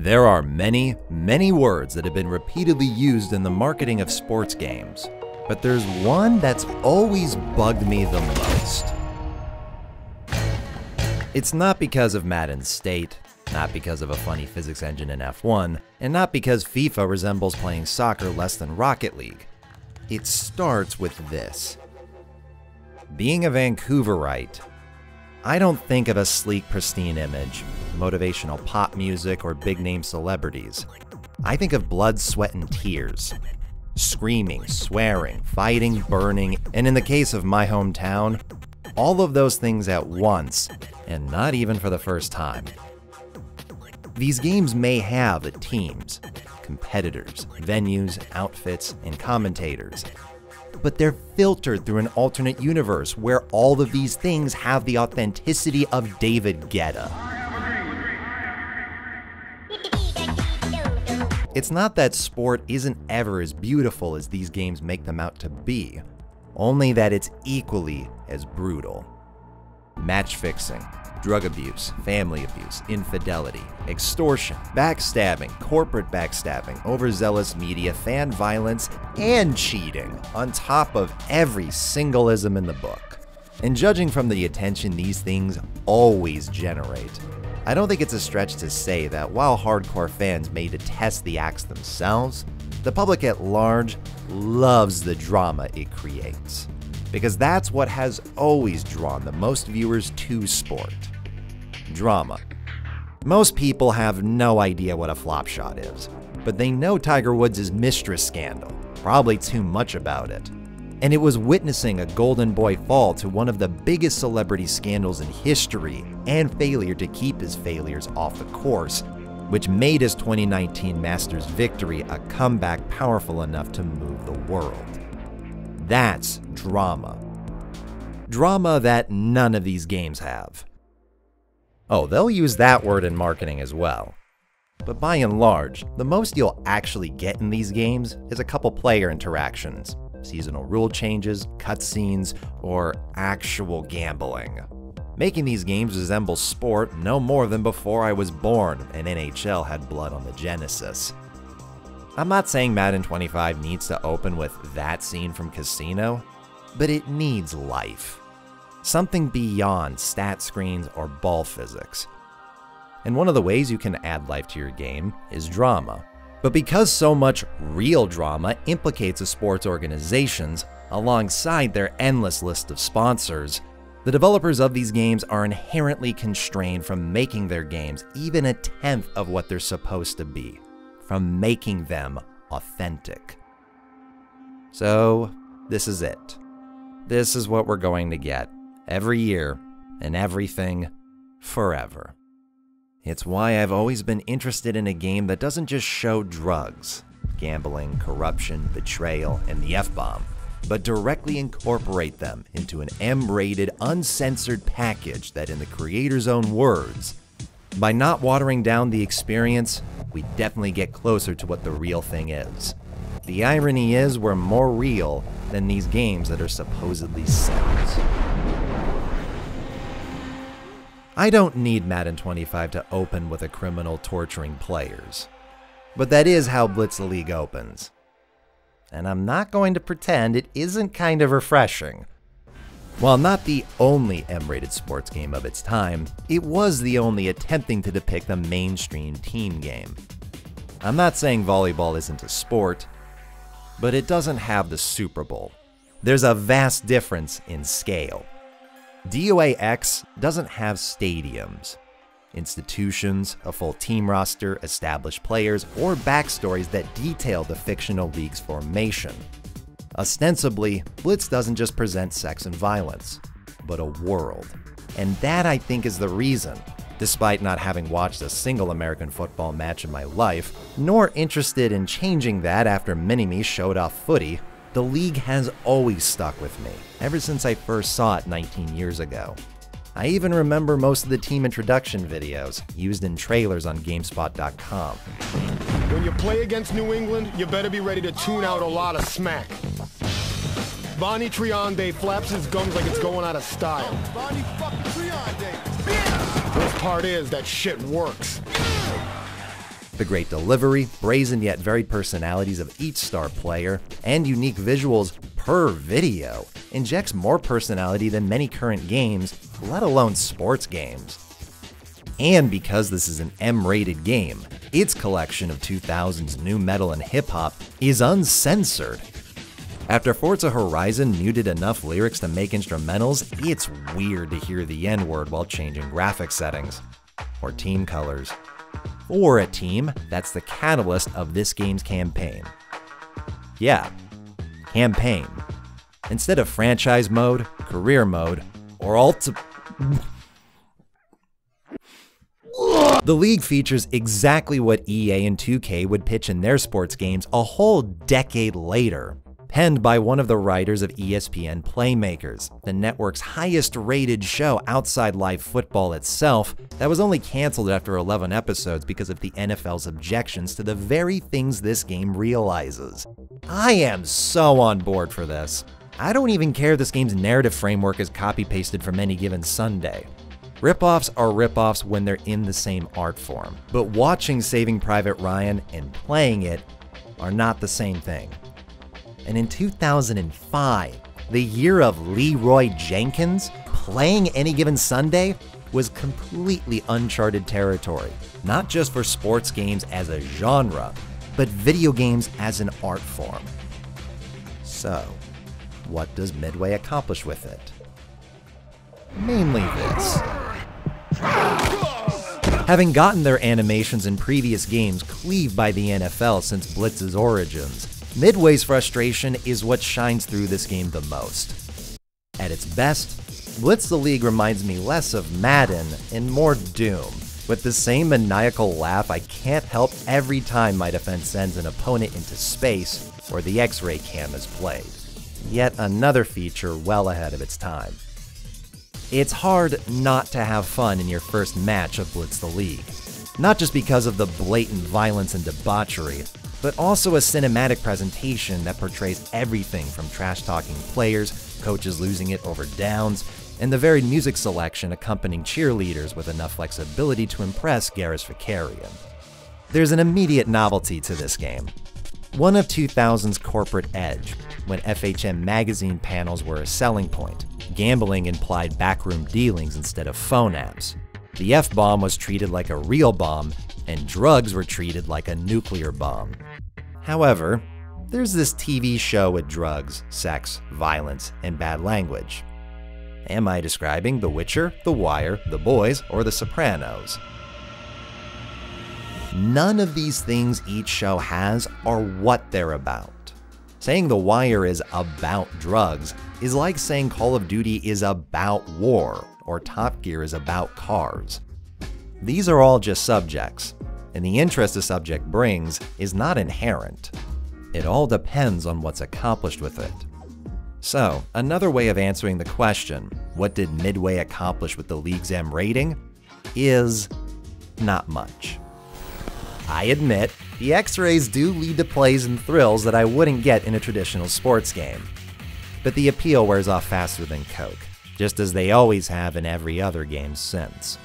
There are many, many words that have been repeatedly used in the marketing of sports games, but there's one that's always bugged me the most. It's not because of Madden's state, not because of a funny physics engine in F1, and not because FIFA resembles playing soccer less than Rocket League. It starts with this. Being a Vancouverite, I don't think of a sleek, pristine image, motivational pop music, or big-name celebrities. I think of blood, sweat, and tears. Screaming, swearing, fighting, burning, and in the case of my hometown, all of those things at once, and not even for the first time. These games may have teams, competitors, venues, outfits, and commentators, but they're filtered through an alternate universe where all of these things have the authenticity of David Guetta. It's not that sport isn't ever as beautiful as these games make them out to be, only that it's equally as brutal. Match fixing, drug abuse, family abuse, infidelity, extortion, backstabbing, corporate backstabbing, overzealous media, fan violence, and cheating, on top of every single ism in the book. And judging from the attention these things always generate, I don't think it's a stretch to say that while hardcore fans may detest the acts themselves, the public at large loves the drama it creates. Because that's what has always drawn the most viewers to sport. Drama. Most people have no idea what a flop shot is, but they know Tiger Woods' mistress scandal, probably too much about it. And it was witnessing a golden boy fall to one of the biggest celebrity scandals in history and failure to keep his failures off the course, which made his 2019 Masters victory a comeback powerful enough to move the world. That's drama. Drama that none of these games have. Oh, they'll use that word in marketing as well. But by and large, the most you'll actually get in these games is a couple player interactions, seasonal rule changes, cutscenes, or actual gambling. Making these games resemble sport no more than before I was born and NHL had blood on the Genesis. I'm not saying Madden 25 needs to open with that scene from Casino, but it needs life. Something beyond stat screens or ball physics. And one of the ways you can add life to your game is drama. But because so much real drama implicates the sports organizations, alongside their endless list of sponsors, the developers of these games are inherently constrained from making their games even a tenth of what they're supposed to be, from making them authentic. So, this is it. This is what we're going to get every year and everything forever. It's why I've always been interested in a game that doesn't just show drugs, gambling, corruption, betrayal, and the F-bomb, but directly incorporate them into an M-rated, uncensored package that, in the creator's own words, by not watering down the experience, we definitely get closer to what the real thing is. The irony is we're more real than these games that are supposedly sims. I don't need Madden 25 to open with a criminal torturing players, but that is how Blitz the League opens. And I'm not going to pretend it isn't kind of refreshing. While not the only M-rated sports game of its time, it was the only attempting to depict a mainstream team game. I'm not saying volleyball isn't a sport, but it doesn't have the Super Bowl. There's a vast difference in scale. DOA X doesn't have stadiums, institutions, a full team roster, established players, or backstories that detail the fictional league's formation. Ostensibly, Blitz doesn't just present sex and violence, but a world. And that, I think, is the reason, despite not having watched a single American football match in my life, nor interested in changing that after Mini-Me showed off footy, the league has always stuck with me, ever since I first saw it 19 years ago. I even remember most of the team introduction videos, used in trailers on GameSpot.com. When you play against New England, you better be ready to tune out a lot of smack. Bonnie Triande flaps his gums like it's going out of style. Bonnie fucking Triande. Worst part is that shit works. The great delivery, brazen yet varied personalities of each star player, and unique visuals per video injects more personality than many current games, let alone sports games. And because this is an M-rated game, its collection of 2000s nu metal and hip-hop is uncensored. After Forza Horizon muted enough lyrics to make instrumentals, it's weird to hear the N-word while changing graphic settings, or team colors. For a team, that's the catalyst of this game's campaign. Yeah, campaign. Instead of franchise mode, career mode, or The League features exactly what EA and 2K would pitch in their sports games a whole decade later. Penned by one of the writers of ESPN Playmakers, the network's highest-rated show outside live football itself, that was only canceled after 11 episodes because of the NFL's objections to the very things this game realizes. I am so on board for this. I don't even care if this game's narrative framework is copy-pasted from any given Sunday. Rip-offs are rip-offs when they're in the same art form, but watching Saving Private Ryan and playing it are not the same thing. And in 2005, the year of Leroy Jenkins, playing Any Given Sunday was completely uncharted territory, not just for sports games as a genre, but video games as an art form. So, what does Midway accomplish with it? Mainly this. Having gotten their animations in previous games cleaved by the NFL since Blitz's origins, Midway's frustration is what shines through this game the most. At its best, Blitz the League reminds me less of Madden and more Doom, with the same maniacal laugh I can't help every time my defense sends an opponent into space or the X-ray cam is played. Yet another feature well ahead of its time. It's hard not to have fun in your first match of Blitz the League, not just because of the blatant violence and debauchery, but also a cinematic presentation that portrays everything from trash-talking players, coaches losing it over downs, and the varied music selection accompanying cheerleaders with enough flexibility to impress Garrus Vakarian. There's an immediate novelty to this game. One of 2000's corporate edge, when FHM magazine panels were a selling point. Gambling implied backroom dealings instead of phone apps. The F-bomb was treated like a real bomb, and drugs were treated like a nuclear bomb. However, there's this TV show with drugs, sex, violence, and bad language. Am I describing The Witcher, The Wire, The Boys, or The Sopranos? None of these things each show has are what they're about. Saying The Wire is about drugs is like saying Call of Duty is about war, or Top Gear is about cars. These are all just subjects, and the interest a subject brings is not inherent. It all depends on what's accomplished with it. So, another way of answering the question, what did Midway accomplish with the League's M rating, is not much. I admit, the X-rays do lead to plays and thrills that I wouldn't get in a traditional sports game. But the appeal wears off faster than Coke, just as they always have in every other game since.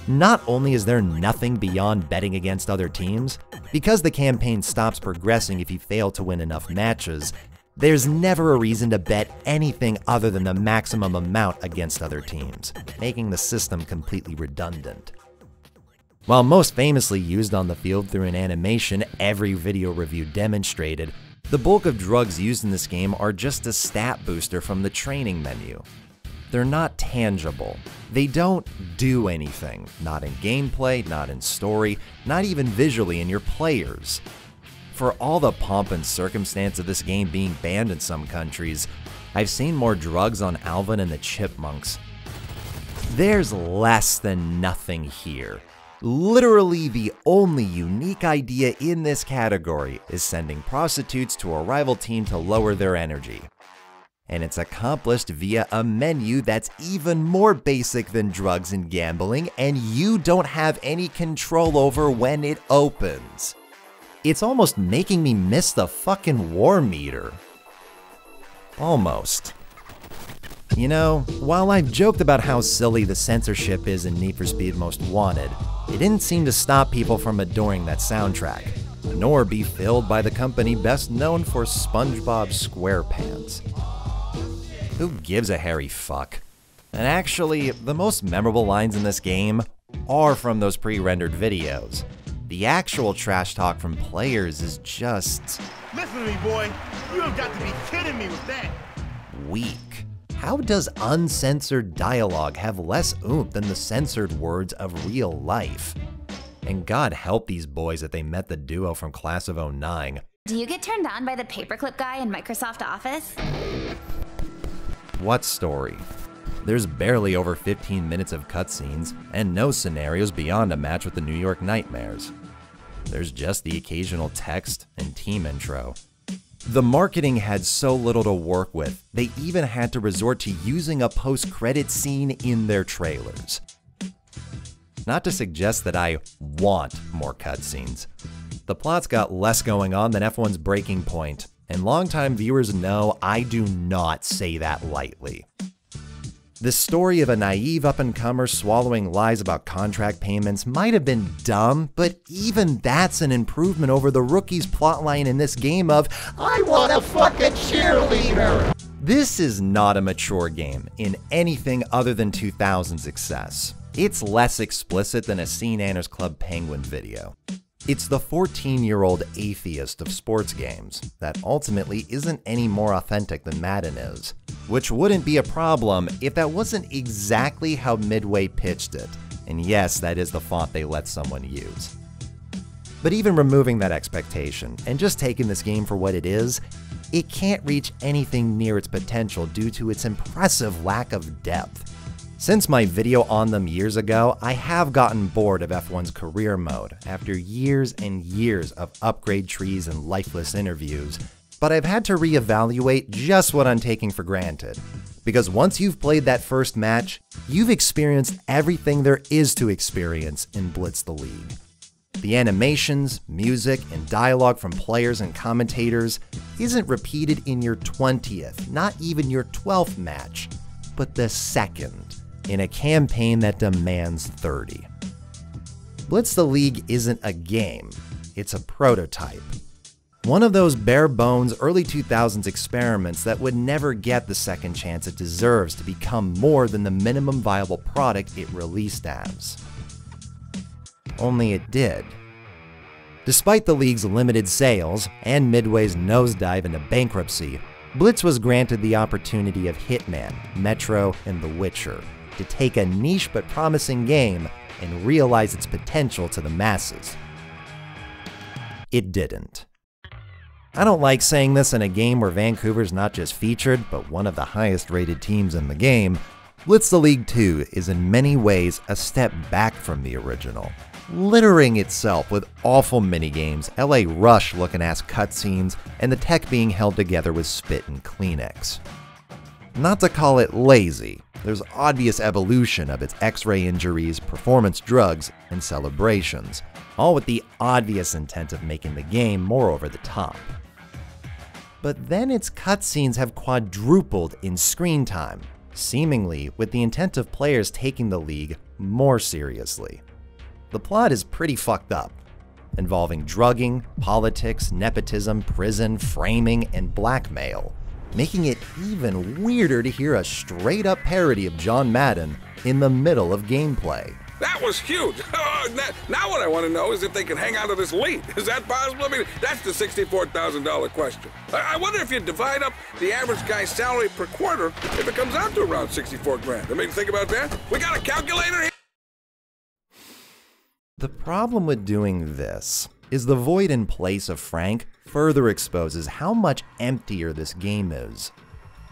Not only is there nothing beyond betting against other teams, because the campaign stops progressing if you fail to win enough matches, there's never a reason to bet anything other than the maximum amount against other teams, making the system completely redundant. While most famously used on the field through an animation every video review demonstrated, the bulk of drugs used in this game are just a stat booster from the training menu. They're not tangible. They don't do anything, not in gameplay, not in story, not even visually in your players. For all the pomp and circumstance of this game being banned in some countries, I've seen more drugs on Alvin and the Chipmunks. There's less than nothing here. Literally the only unique idea in this category is sending prostitutes to a rival team to lower their energy. And it's accomplished via a menu that's even more basic than drugs and gambling, and you don't have any control over when it opens. It's almost making me miss the fucking war meter. Almost. You know, while I've joked about how silly the censorship is in Need for Speed Most Wanted, It didn't seem to stop people from adoring that soundtrack, nor be filled by the company best known for SpongeBob SquarePants. Who gives a hairy fuck? And actually, the most memorable lines in this game are from those pre-rendered videos. The actual trash talk from players is just... Listen to me, boy. You have got to be kidding me with that. Weak. How does uncensored dialogue have less oomph than the censored words of real life? And God help these boys if they met the duo from Class of '09. Do you get turned on by the paperclip guy in Microsoft Office? What story? There's barely over 15 minutes of cutscenes, and no scenarios beyond a match with the New York Nightmares. There's just the occasional text and team intro. The marketing had so little to work with, they even had to resort to using a post-credit scene in their trailers. Not to suggest that I want more cutscenes. The plot's got less going on than F1's Breaking Point, and longtime viewers know I do not say that lightly. The story of a naive up-and-comer swallowing lies about contract payments might have been dumb, but even that's an improvement over the rookie's plotline in this game of, I want a fucking cheerleader! This is not a mature game in anything other than 2000's excess. It's less explicit than a St. Anders Club Penguin video. It's the 14-year-old atheist of sports games that ultimately isn't any more authentic than Madden is. Which wouldn't be a problem if that wasn't exactly how Midway pitched it. And yes, that is the font they let someone use. But even removing that expectation, and just taking this game for what it is, it can't reach anything near its potential due to its impressive lack of depth. Since my video on them years ago, I have gotten bored of F1's career mode after years and years of upgrade trees and lifeless interviews, but I've had to reevaluate just what I'm taking for granted. Because once you've played that first match, you've experienced everything there is to experience in Blitz the League. The animations, music, and dialogue from players and commentators isn't repeated in your 20th, not even your 12th match, but the second, in a campaign that demands 30. Blitz the League isn't a game, it's a prototype. One of those bare-bones early 2000s experiments that would never get the second chance it deserves to become more than the minimum viable product it released as. Only it did. Despite the League's limited sales and Midway's nosedive into bankruptcy, Blitz was granted the opportunity of Hitman, Metro, and The Witcher to take a niche but promising game and realize its potential to the masses. It didn't. I don't like saying this in a game where Vancouver's not just featured, but one of the highest rated teams in the game. Blitz the League 2 is in many ways a step back from the original, littering itself with awful minigames, LA Rush looking ass cutscenes, and the tech being held together with spit and Kleenex. Not to call it lazy, there's obvious evolution of its X-ray injuries, performance drugs, and celebrations, all with the obvious intent of making the game more over the top. But then its cutscenes have quadrupled in screen time, seemingly with the intent of players taking the League more seriously. The plot is pretty fucked up, involving drugging, politics, nepotism, prison, framing, and blackmail, making it even weirder to hear a straight-up parody of John Madden in the middle of gameplay. That was huge. Now what I want to know is if they can hang on to this lead. Is that possible? I mean, that's the $64,000 question. I wonder if you divide up the average guy's salary per quarter, if it comes out to around 64 grand. I mean, think about that. We got a calculator here. The problem with doing this is the void in place of Frank further exposes how much emptier this game is.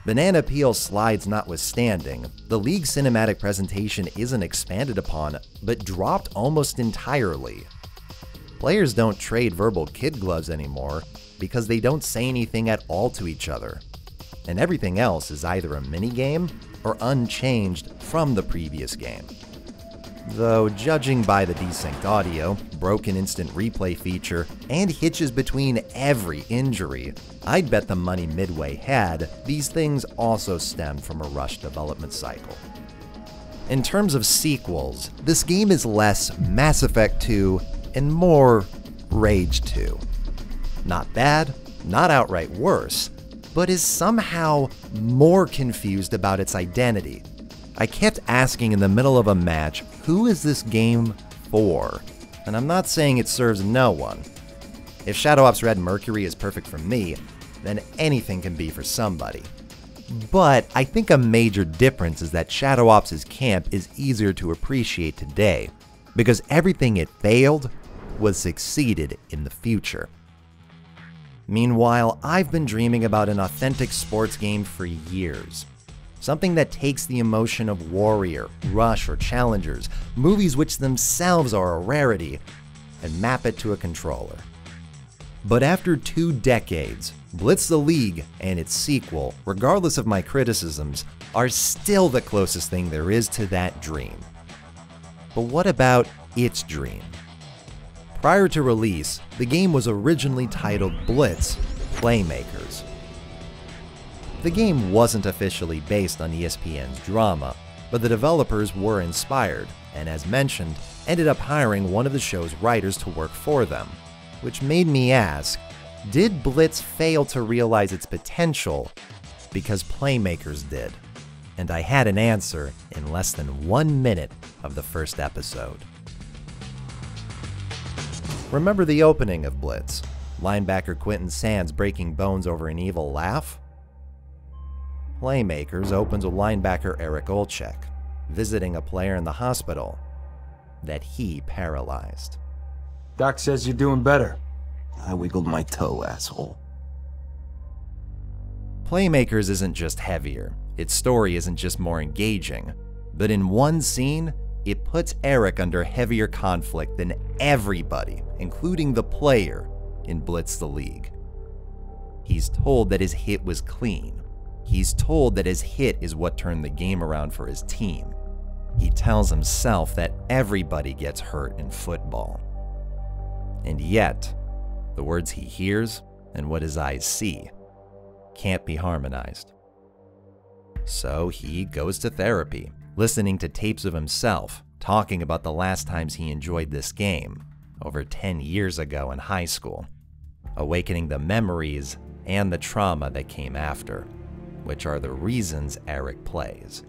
Banana Peel slides notwithstanding, the League's cinematic presentation isn't expanded upon, but dropped almost entirely. Players don't trade verbal kid gloves anymore because they don't say anything at all to each other, and everything else is either a minigame or unchanged from the previous game. Though, judging by the desynced audio, broken instant replay feature, and hitches between every injury, I'd bet the money Midway had, these things also stemmed from a rushed development cycle. In terms of sequels, this game is less Mass Effect 2 and more Rage 2. Not bad, not outright worse, but is somehow more confused about its identity. I kept asking in the middle of a match, who is this game for? And I'm not saying it serves no one. If Shadow Ops Red Mercury is perfect for me, then anything can be for somebody. But I think a major difference is that Shadow Ops' camp is easier to appreciate today, because everything it failed was succeeded in the future. Meanwhile, I've been dreaming about an authentic sports game for years. Something that takes the emotion of Warrior, Rush, or Challengers, movies which themselves are a rarity, and map it to a controller. But after 2 decades, Blitz the League and its sequel, regardless of my criticisms, are still the closest thing there is to that dream. But what about its dream? Prior to release, the game was originally titled Blitz Playmakers. The game wasn't officially based on ESPN's drama, but the developers were inspired, and as mentioned, ended up hiring one of the show's writers to work for them, which made me ask, did Blitz fail to realize its potential because Playmakers did? And I had an answer in less than 1 minute of the first episode. Remember the opening of Blitz? Linebacker Quentin Sands breaking bones over an evil laugh? Playmakers opens with linebacker Eric Olczyk visiting a player in the hospital that he paralyzed. Doc says you're doing better. I wiggled my toe, asshole. Playmakers isn't just heavier, its story isn't just more engaging, but in one scene, it puts Eric under heavier conflict than everybody, including the player, in Blitz the League. He's told that his hit was clean. He's told that his hit is what turned the game around for his team. He tells himself that everybody gets hurt in football. And yet, the words he hears and what his eyes see can't be harmonized. So he goes to therapy, listening to tapes of himself, talking about the last times he enjoyed this game, over 10 years ago in high school, awakening the memories and the trauma that came after, which are the reasons Eric plays.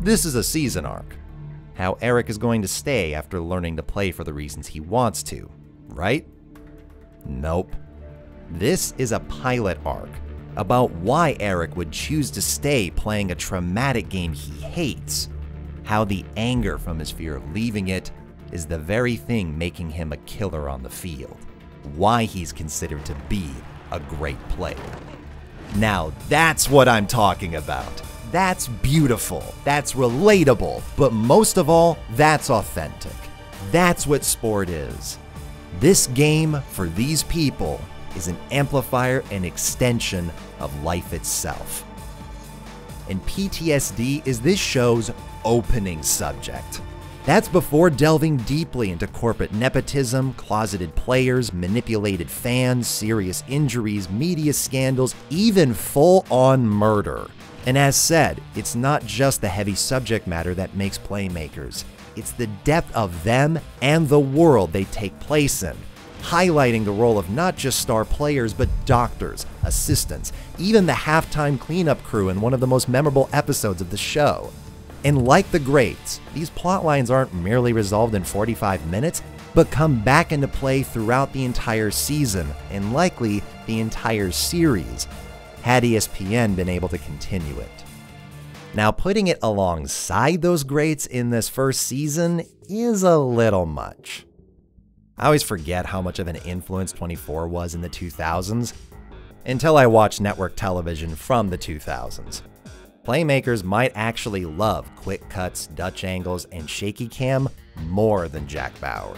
This is a season arc. How Eric is going to stay after learning to play for the reasons he wants to, right? Nope. This is a pilot arc about why Eric would choose to stay playing a traumatic game he hates, how the anger from his fear of leaving it is the very thing making him a killer on the field, why he's considered to be a great player. Now that's what I'm talking about. That's beautiful, that's relatable, but most of all, that's authentic. That's what sport is. This game, for these people, is an amplifier and extension of life itself. And PTSD is this show's opening subject. That's before delving deeply into corporate nepotism, closeted players, manipulated fans, serious injuries, media scandals, even full-on murder. And as said, it's not just the heavy subject matter that makes Playmakers. It's the depth of them and the world they take place in, highlighting the role of not just star players, but doctors, assistants, even the halftime cleanup crew in one of the most memorable episodes of the show. And like the greats, these plotlines aren't merely resolved in 45 minutes, but come back into play throughout the entire season, and likely the entire series, had ESPN been able to continue it. Now, putting it alongside those greats in this first season is a little much. I always forget how much of an influence 24 was in the 2000s, until I watched network television from the 2000s. Playmakers might actually love quick cuts, Dutch angles, and shaky cam more than Jack Bauer.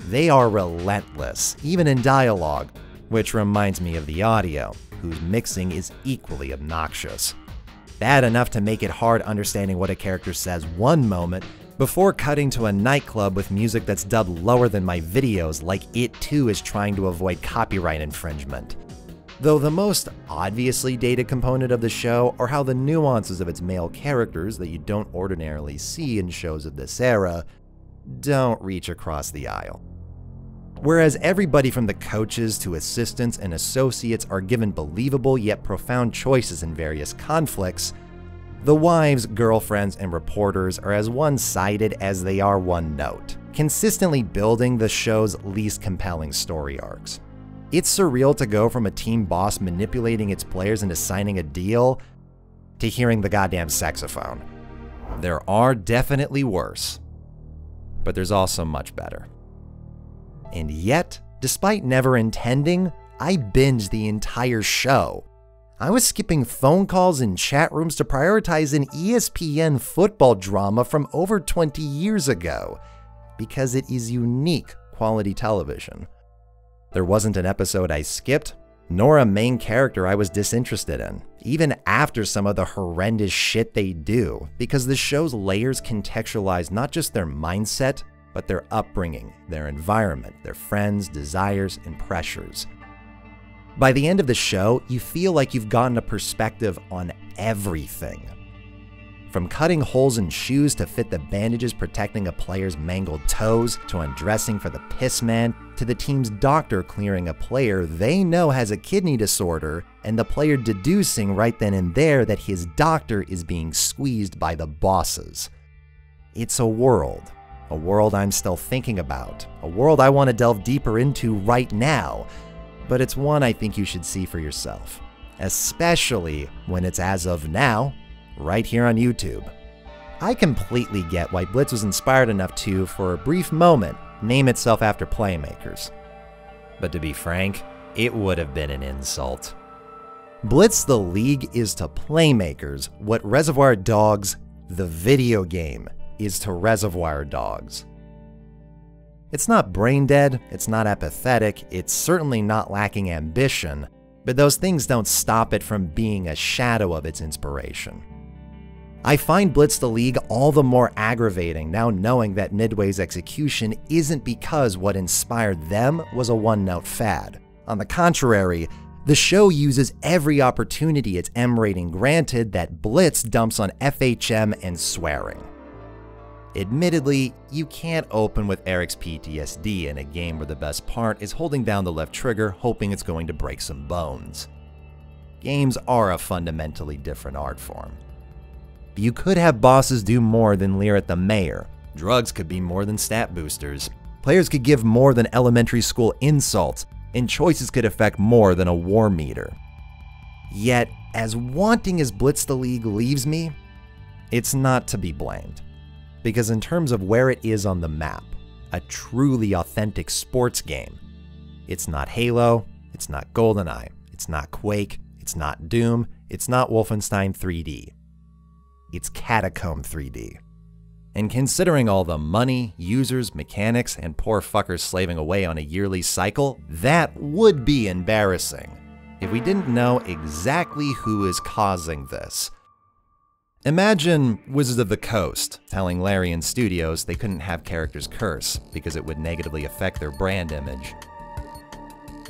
They are relentless, even in dialogue, which reminds me of the audio, whose mixing is equally obnoxious. Bad enough to make it hard understanding what a character says one moment, before cutting to a nightclub with music that's dubbed lower than my videos like it too is trying to avoid copyright infringement. Though the most obviously dated component of the show are how the nuances of its male characters that you don't ordinarily see in shows of this era don't reach across the aisle. Whereas everybody from the coaches to assistants and associates are given believable yet profound choices in various conflicts, the wives, girlfriends, and reporters are as one-sided as they are one-note, consistently building the show's least compelling story arcs. It's surreal to go from a team boss manipulating its players into signing a deal to hearing the goddamn saxophone. There are definitely worse, but there's also much better. And yet, despite never intending, I binged the entire show. I was skipping phone calls and chat rooms to prioritize an ESPN football drama from over 20 years ago, because it is unique quality television. There wasn't an episode I skipped, nor a main character I was disinterested in, even after some of the horrendous shit they do, because the show's layers contextualize not just their mindset, but their upbringing, their environment, their friends, desires, and pressures. By the end of the show, you feel like you've gotten a perspective on everything. From cutting holes in shoes to fit the bandages protecting a player's mangled toes, to undressing for the piss man, to the team's doctor clearing a player they know has a kidney disorder, and the player deducing right then and there that his doctor is being squeezed by the bosses. It's a world I'm still thinking about, a world I want to delve deeper into right now, but it's one I think you should see for yourself, especially when it's as of now, right here on YouTube. I completely get why Blitz was inspired enough to, for a brief moment, name itself after playmakers. But to be frank, it would have been an insult. Blitz the League is to playmakers what Reservoir Dogs, the video game, is to Reservoir Dogs. It's not brain dead, it's not apathetic, it's certainly not lacking ambition, but those things don't stop it from being a shadow of its inspiration. I find Blitz the League all the more aggravating now knowing that Midway's execution isn't because what inspired them was a one-note fad. On the contrary, the show uses every opportunity its M rating granted that Blitz dumps on FHM and swearing. Admittedly, you can't open with Eric's PTSD in a game where the best part is holding down the left trigger hoping it's going to break some bones. Games are a fundamentally different art form. You could have bosses do more than leer at the mayor, drugs could be more than stat boosters, players could give more than elementary school insults, and choices could affect more than a war meter. Yet, as wanting as Blitz the League leaves me, it's not to be blamed. Because in terms of where it is on the map, a truly authentic sports game, it's not Halo, it's not GoldenEye, it's not Quake, it's not Doom, it's not Wolfenstein 3D. It's Catacomb 3D. And considering all the money, users, mechanics, and poor fuckers slaving away on a yearly cycle, that would be embarrassing if we didn't know exactly who is causing this. Imagine Wizards of the Coast telling Larian Studios they couldn't have characters curse because it would negatively affect their brand image.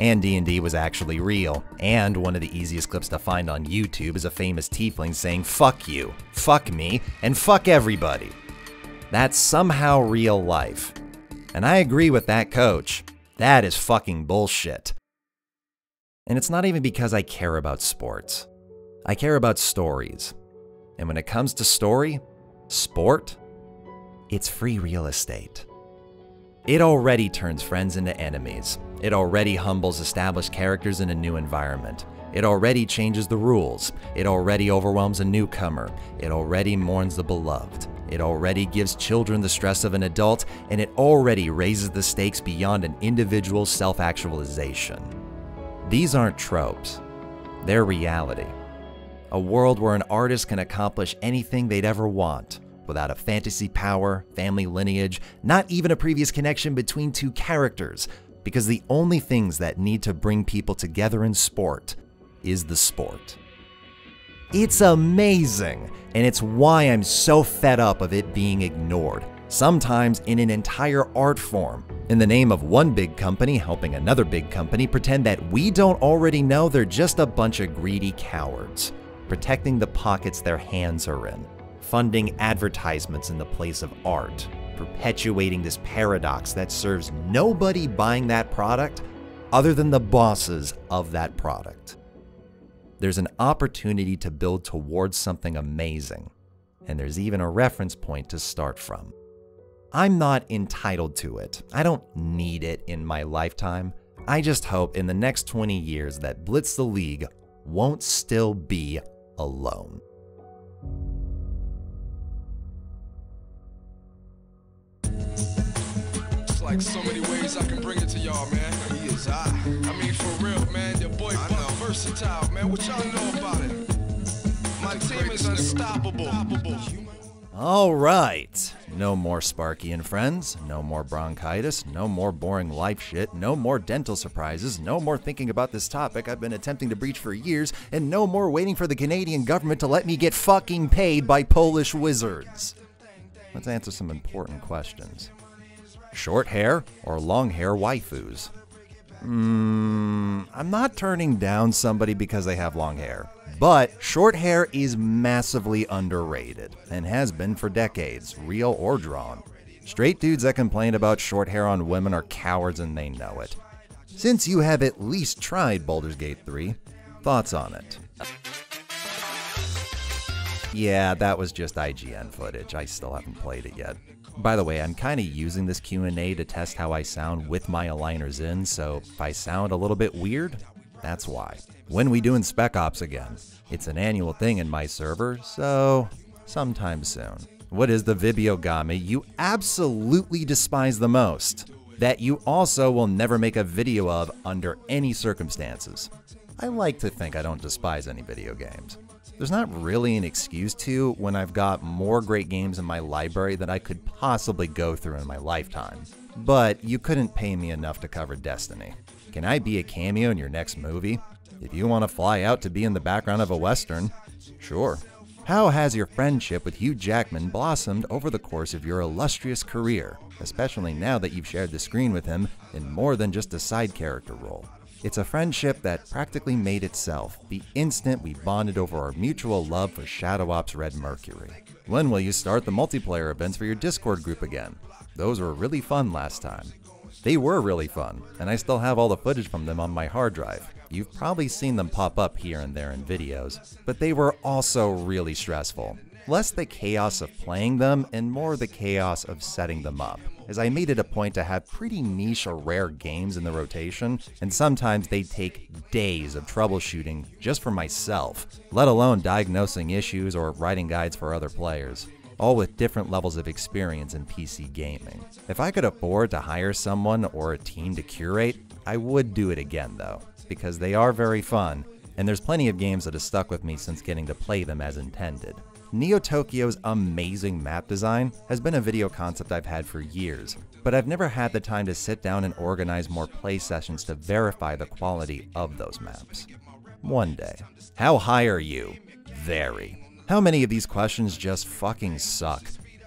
And D&D was actually real, and one of the easiest clips to find on YouTube is a famous tiefling saying "fuck you, fuck me, and fuck everybody." That's somehow real life. And I agree with that coach. That is fucking bullshit. And it's not even because I care about sports. I care about stories. And when it comes to story, sport, it's free real estate. It already turns friends into enemies. It already humbles established characters in a new environment. It already changes the rules. It already overwhelms a newcomer. It already mourns the beloved. It already gives children the stress of an adult, and it already raises the stakes beyond an individual's self-actualization. These aren't tropes. They're reality. A world where an artist can accomplish anything they'd ever want, without a fantasy power, family lineage, not even a previous connection between two characters, because the only things that need to bring people together in sport is the sport. It's amazing, and it's why I'm so fed up of it being ignored. sometimes in an entire art form, in the name of one big company helping another big company pretend that we don't already know they're just a bunch of greedy cowards, protecting the pockets their hands are in, funding advertisements in the place of art, perpetuating this paradox that serves nobody buying that product other than the bosses of that product. There's an opportunity to build towards something amazing, and there's even a reference point to start from. I'm not entitled to it. I don't need it in my lifetime. I just hope in the next 20 years that Blitz the League won't still be alone. It's like so many ways I can bring it to y'all, man. He is I mean, for real, man. Your boy Buck versatile, man. What y'all know about it? My team is unstoppable. All right. No more Sparky and friends, no more bronchitis, no more boring life shit, no more dental surprises, no more thinking about this topic I've been attempting to breach for years, and no more waiting for the Canadian government to let me get fucking paid by Polish wizards. Let's answer some important questions. Short hair or long hair waifus? I'm not turning down somebody because they have long hair. But short hair is massively underrated, and has been for decades, real or drawn. Straight dudes that complain about short hair on women are cowards and they know it. Since you have at least tried Baldur's Gate 3, thoughts on it? Yeah, that was just IGN footage. I still haven't played it yet. By the way, I'm kind of using this Q&A to test how I sound with my aligners in, so if I sound a little bit weird, that's why. When we doing Spec Ops again? It's an annual thing in my server, so sometime soon. What is the Vibiogami you absolutely despise the most, that you also will never make a video of under any circumstances? I like to think I don't despise any video games. There's not really an excuse to when I've got more great games in my library than I could possibly go through in my lifetime. But you couldn't pay me enough to cover Destiny. Can I be a cameo in your next movie? If you want to fly out to be in the background of a Western, sure. How has your friendship with Hugh Jackman blossomed over the course of your illustrious career, especially now that you've shared the screen with him in more than just a side character role? It's a friendship that practically made itself the instant we bonded over our mutual love for Shadow Ops Red Mercury. When will you start the multiplayer events for your Discord group again? Those were really fun last time. They were really fun, and I still have all the footage from them on my hard drive. You've probably seen them pop up here and there in videos, but they were also really stressful. Less the chaos of playing them and more the chaos of setting them up, as I made it a point to have pretty niche or rare games in the rotation, and sometimes they'd take days of troubleshooting just for myself, let alone diagnosing issues or writing guides for other players, all with different levels of experience in PC gaming. If I could afford to hire someone or a team to curate, I would do it again though, because they are very fun, and there's plenty of games that have stuck with me since getting to play them as intended. Neo Tokyo's amazing map design has been a video concept I've had for years, but I've never had the time to sit down and organize more play sessions to verify the quality of those maps. One day. How high are you? Very. How many of these questions just fucking suck?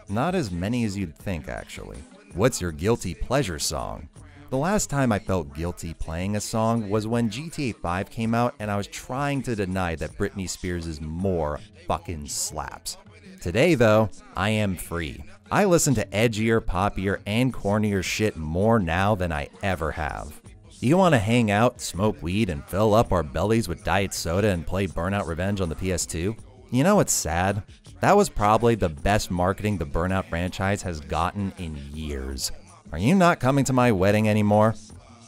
Not as many as you'd think, actually. What's your guilty pleasure song? The last time I felt guilty playing a song was when GTA 5 came out and I was trying to deny that Britney Spears' More fucking slaps. Today though, I am free. I listen to edgier, poppier, and cornier shit more now than I ever have. You want to hang out, smoke weed, and fill up our bellies with diet soda and play Burnout Revenge on the PS2? You know what's sad? That was probably the best marketing the Burnout franchise has gotten in years. Are you not coming to my wedding anymore?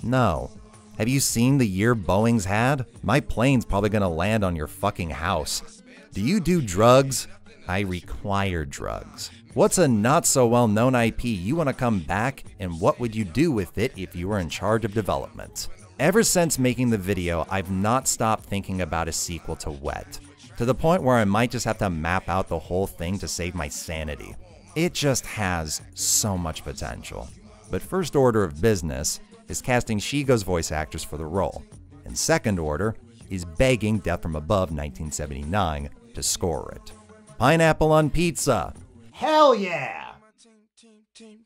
No. Have you seen the year Boeing's had? My plane's probably gonna land on your fucking house. Do you do drugs? I require drugs. What's a not so well known IP you wanna come back, and what would you do with it if you were in charge of development? Ever since making the video, I've not stopped thinking about a sequel to Wet, to the point where I might just have to map out the whole thing to save my sanity. It just has so much potential. But first order of business is casting Shigo's voice actress for the role, and second order is begging Death from Above 1979 to score it. Pineapple on pizza. Hell yeah!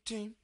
team.